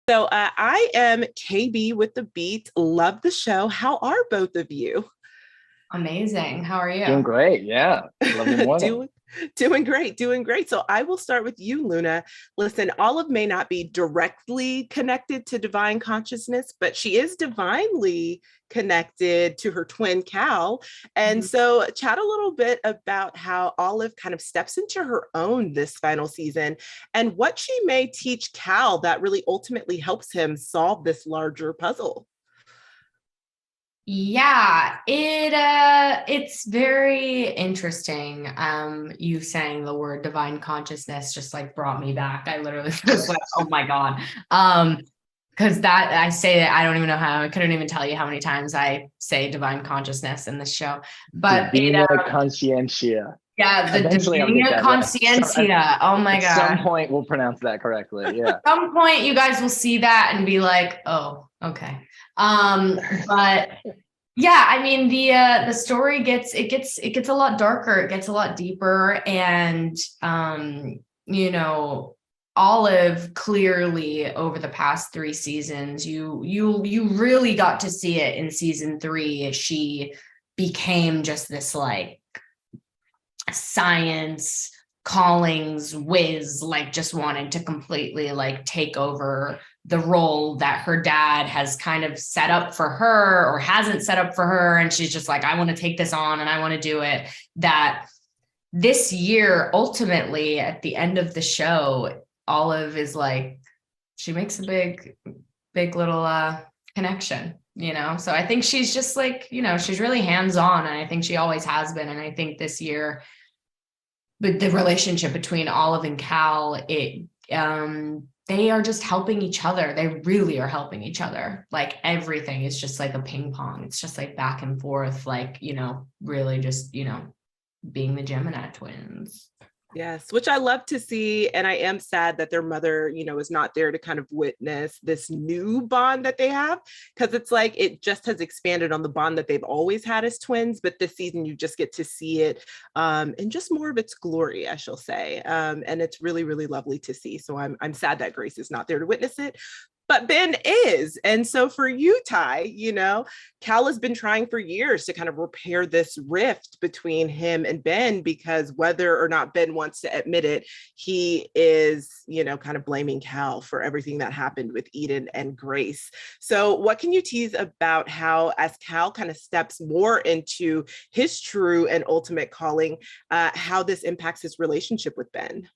So I am KB with the Beat. Love the show. How are both of you? Amazing. How are Doing you? great. Yeah. Lovely morning. doing doing great, doing great. So I will start with you, Luna. Listen, Olive may not be directly connected to divine consciousness, but she is divinely connected to her twin Cal. And Mhm. so chat a little bit about how Olive kind of steps into her own this final season and what she may teach Cal that really ultimately helps him solve this larger puzzle. Yeah, it's very interesting. You saying the word divine consciousness just like brought me back. I literally was like, oh my God. Because that I say that I don't even know how I couldn't even tell you how many times I say divine consciousness in this show. But Divina Conscientia. yeah, the Eventually I'll get Divina that right. Conscientia. Oh my At some God. point we'll pronounce that correctly. Yeah. At some point you guys will see that and be like, oh, okay. But yeah, I mean the story gets a lot darker, it gets a lot deeper, and you know, Olive clearly over the past three seasons, you really got to see it in season three. She became just this like science callings whiz, like just wanting to completely like take over the role that her dad has kind of set up for her or hasn't set up for her, and she's just like, I want to take this on and I want to do it. That this year, ultimately at the end of the show, Olive is like, she makes a big little connection, you know. So I think she's just like, you know, she's really hands-on, and I think she always has been. And I think this year, but the relationship between Olive and Cal, they are just helping each other. They really are helping each other. Like everything is just like a ping pong. It's just like back and forth, like, you know, really just, you know, being the Gemini twins. Yes, which I love to see. And I am sad that their mother, is not there to kind of witness this new bond that they have. Because it's like it just has expanded on the bond that they've always had as twins. But this season, you just get to see it in just more of its glory, I shall say. And it's really, really lovely to see. So I'm sad that Grace is not there to witness it. But Ben is. And so for you, Ty, Cal has been trying for years to kind of repair this rift between him and Ben, because whether or not Ben wants to admit it, he is, kind of blaming Cal for everything that happened with Eden and Grace. So what can you tease about how, as Cal kind of steps more into his true and ultimate calling, how this impacts his relationship with Ben?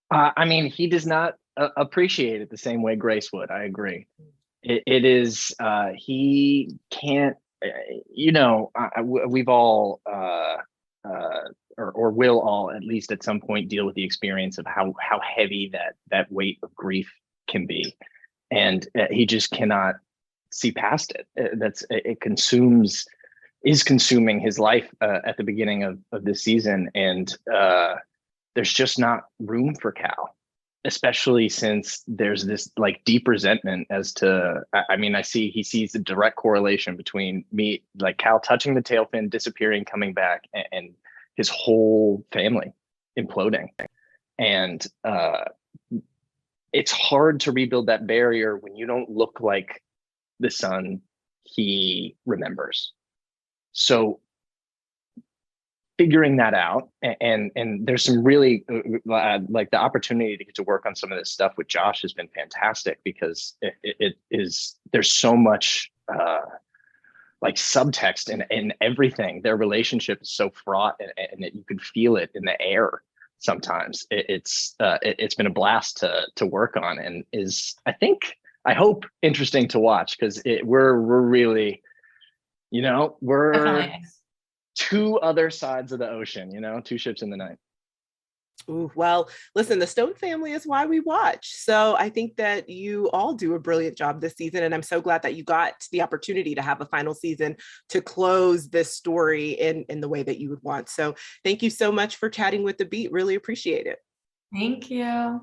I mean, he does not appreciate it the same way Grace would. I agree. It is, he can't, we've all, or will all, at least at some point, deal with the experience of how heavy that weight of grief can be. And he just cannot see past it. Is consuming his life at the beginning of this season. And there's just not room for Cal, especially since there's this like deep resentment as to, I mean, he sees the direct correlation between me, like Cal touching the tail fin, disappearing, coming back, and his whole family imploding. And it's hard to rebuild that barrier when you don't look like the son he remembers. So figuring that out, and there's some really like the opportunity to get to work on some of this stuff with Josh has been fantastic, because it is, there's so much like subtext in everything. Their relationship is so fraught, and you can feel it in the air sometimes. It's been a blast to work on, and is, I hope, interesting to watch, because we're really, we're Definitely. two other sides of the ocean, two ships in the night. Ooh, well, listen, the Stone family is why we watch. So I think that you all do a brilliant job this season. And I'm so glad that you got the opportunity to have a final season to close this story in the way that you would want. So thank you so much for chatting with the Beat. Really appreciate it. Thank you.